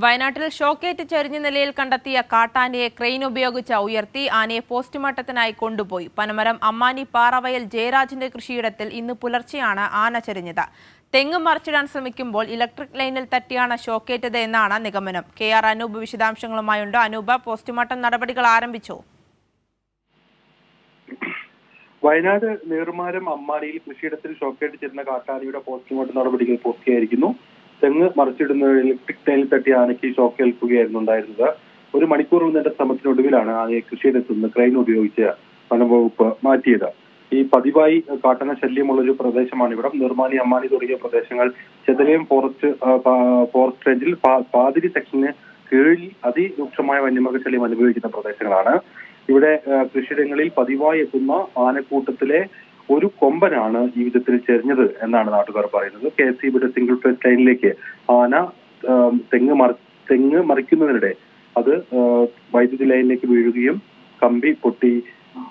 വയനാട്ടിൽ ഷോക്കേറ്റ് ചെരിഞ്ഞ നിലയിൽ കണ്ടെത്തിയ കാട്ടാനയെ ക്രെയിൻ ഉപയോഗിച്ച് ഉയർത്തി ആനയെ പോസ്റ്റ്മോർട്ടത്തിനായി കൊണ്ടുപോയി. പനമരം അമ്മാനി പാറവയൽ ജയരാജിന്റെ കൃഷിയിടത്തിൽ ഇന്ന് പുലർച്ചെയാണ് ആന ചെരിഞ്ഞത്. തെങ്ങ് മറിച്ചിടാൻ ശ്രമിക്കുമ്പോൾ ഇലക്ട്രിക് ലൈനിൽ തട്ടിയാണ് ഷോക്കേറ്റത് എന്നാണ് നിഗമനം. KR അനൂപ് വിശദാംശങ്ങളുമായുണ്ട്. അനൂപ്, പോസ്റ്റ്മോർട്ടം നടപടികൾ ആരംഭിച്ചോ? വയനാട് നീർമാരം അമ്മാനിയിൽ കൃഷിയിടത്തിൽ ഷോക്കേറ്റ് ചെരിഞ്ഞ കാട്ടാനയുടെ പോസ്റ്റ്മോർട്ടം നടപടികൾ പൂർത്തിയായിരിക്കുന്നു. തെങ്ങ് മറിച്ചിടുന്ന ഇലക്ട്രിക് ലൈനിൽ തട്ടി ആനയ്ക്ക് ഷോക്ക് ഏൽക്കുകയായിരുന്നു ഉണ്ടായിരുന്നത്. ഒരു മണിക്കൂർ നീണ്ട ശ്രമത്തിനൊടുവിലാണ് ആനയെ കൃഷിയിടത്തു നിന്ന് ക്രെയിൻ ഉപയോഗിച്ച് വനംവകുപ്പ് മാറ്റിയത്. ഈ പതിവായി കാട്ടാന ശല്യമുള്ള ഒരു പ്രദേശമാണ് ഇവിടം. നിർമാനി അമ്മാനി തുടങ്ങിയ പ്രദേശങ്ങൾ ചെതലയം ഫോറസ്റ്റ് റേഞ്ചിൽ പാതിരി സെക്ഷന് കീഴിൽ അതിരൂക്ഷമായ വന്യമൃഗശല്യം അനുഭവിക്കുന്ന പ്രദേശങ്ങളാണ്. ഇവിടെ കൃഷിയിടങ്ങളിൽ പതിവായി എത്തുന്ന ആനക്കൂട്ടത്തിലെ ഒരു കൊമ്പനാണ് ഈ വിധത്തിൽ ചെരിഞ്ഞത് എന്നാണ് നാട്ടുകാർ പറയുന്നത്. KSEBിയുടെ സിംഗിൾ ഫേസ് ലൈനിലേക്ക് ആന തെങ്ങ് മറിക്കുന്നതിനിടെ അത് വൈദ്യുതി ലൈനിലേക്ക് വീഴുകയും കമ്പി പൊട്ടി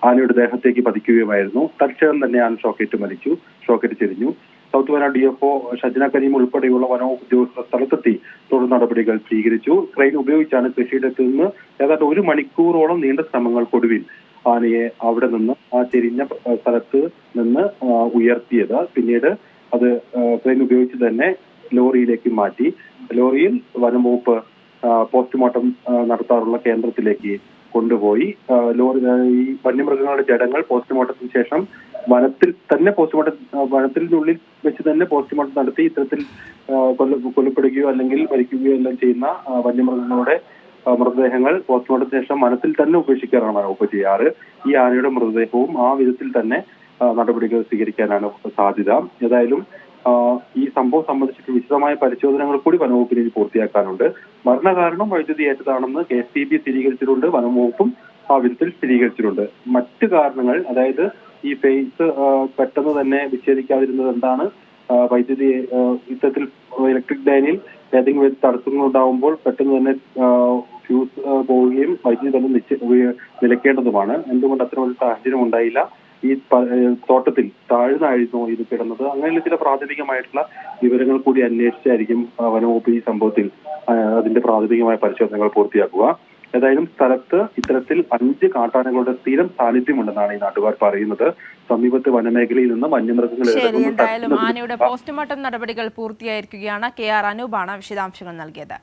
ആനയുടെ ദേഹത്തേക്ക് പതിക്കുകയുമായിരുന്നു. തൽക്ഷണം തന്നെ ആന ഷോക്കേറ്റ് ചെരിഞ്ഞു. സൗത്ത് വയനാട് DFO ഷജ്ന കരീം ഉൾപ്പെടെയുള്ള വനവകുപ്പ് ഉദ്യോഗസ്ഥർ സ്ഥലത്തെത്തി തുടർ നടപടികൾ സ്വീകരിച്ചു. ക്രെയിൻ ഉപയോഗിച്ചാണ് കൃഷിയിടത്തിൽ നിന്ന് ഏതാണ്ട് ഒരു മണിക്കൂറോളം നീണ്ട ശ്രമങ്ങൾക്കൊടുവിൽ ആനയെ അവിടെ നിന്ന് ആ ചെരിഞ്ഞ സ്ഥലത്ത് നിന്ന് ഉയർത്തിയത്. പിന്നീട് അത് ക്രെയിൻ ഉപയോഗിച്ച് തന്നെ ലോറിയിലേക്ക് മാറ്റി. ലോറിയിൽ വനംവകുപ്പ് പോസ്റ്റ്മോർട്ടം നടത്താറുള്ള കേന്ദ്രത്തിലേക്ക് കൊണ്ടുപോയി. ഈ വന്യമൃഗങ്ങളുടെ ജഡങ്ങൾ പോസ്റ്റ്മോർട്ടത്തിന് ശേഷം വനത്തിനുള്ളിൽ വെച്ച് തന്നെ പോസ്റ്റ്മോർട്ടം നടത്തി ഇത്തരത്തിൽ കൊല്ലപ്പെടുകയോ അല്ലെങ്കിൽ മരിക്കുകയോ എല്ലാം ചെയ്യുന്ന വന്യമൃഗങ്ങളുടെ മൃതദേഹങ്ങൾ പോസ്റ്റ്മോർട്ടത്തിന് ശേഷം വനത്തിൽ തന്നെ ഉപേക്ഷിക്കാനാണ് വകുപ്പ് ചെയ്യാറ്. ഈ ആനയുടെ മൃതദേഹവും ആ വിധത്തിൽ തന്നെ നടപടികൾ സ്വീകരിക്കാനാണ് സാധ്യത. ഏതായാലും ഈ സംഭവം സംബന്ധിച്ചിട്ട് വിശദമായ പരിശോധനകൾ കൂടി വനവകുപ്പിന് പൂർത്തിയാക്കാനുണ്ട്. മരണകാരണം വൈദ്യുതി ഏറ്റതാണെന്ന് KSEB സ്ഥിരീകരിച്ചിട്ടുണ്ട്. വനംവകുപ്പും ആ വിധത്തിൽ സ്ഥിരീകരിച്ചിട്ടുണ്ട്. മറ്റ് കാരണങ്ങൾ, അതായത് ഈ ഫേസ് പെട്ടെന്ന് തന്നെ വിച്ഛേദിക്കാതിരുന്നത് എന്താണ്, വൈദ്യുതി ഇത്തരത്തിൽ ഇലക്ട്രിക് ലൈനിൽ ഏതെങ്കിലും വിധ തടസ്സങ്ങൾ ഉണ്ടാകുമ്പോൾ പെട്ടെന്ന് തന്നെ ഫ്യൂസ് പോവുകയും വൈദ്യുതി തന്നെ നിലയ്ക്കേണ്ടതുമാണ്. എന്തുകൊണ്ട് അത്തരമൊരു സാഹചര്യം ഉണ്ടായില്ല? ഈ തോട്ടത്തിൽ താഴ്ന്നായിരുന്നു ഇത് കിടന്നത്. അങ്ങനെയുള്ള ചില പ്രാഥമികമായിട്ടുള്ള വിവരങ്ങൾ കൂടി അന്വേഷിച്ചായിരിക്കും വനവകുപ്പ് ഈ സംഭവത്തിൽ അതിന്റെ പ്രാഥമികമായ പരിശോധനകൾ പൂർത്തിയാക്കുക. ഏതായാലും സ്ഥലത്ത് ഇത്തരത്തിൽ 5 കാട്ടാനകളുടെ സ്ഥിരം സാന്നിധ്യമുണ്ടെന്നാണ് ഈ നാട്ടുകാർ പറയുന്നത്. സമീപത്ത് വനമേഖലയിൽ നിന്ന് വന്യമൃഗങ്ങൾ എന്തായാലും ആനയുടെ പോസ്റ്റ്മോർട്ടം നടപടികൾ പൂർത്തിയായിരിക്കുകയാണ്. KR അനൂപാണ് വിശദാംശങ്ങൾ നൽകിയത്.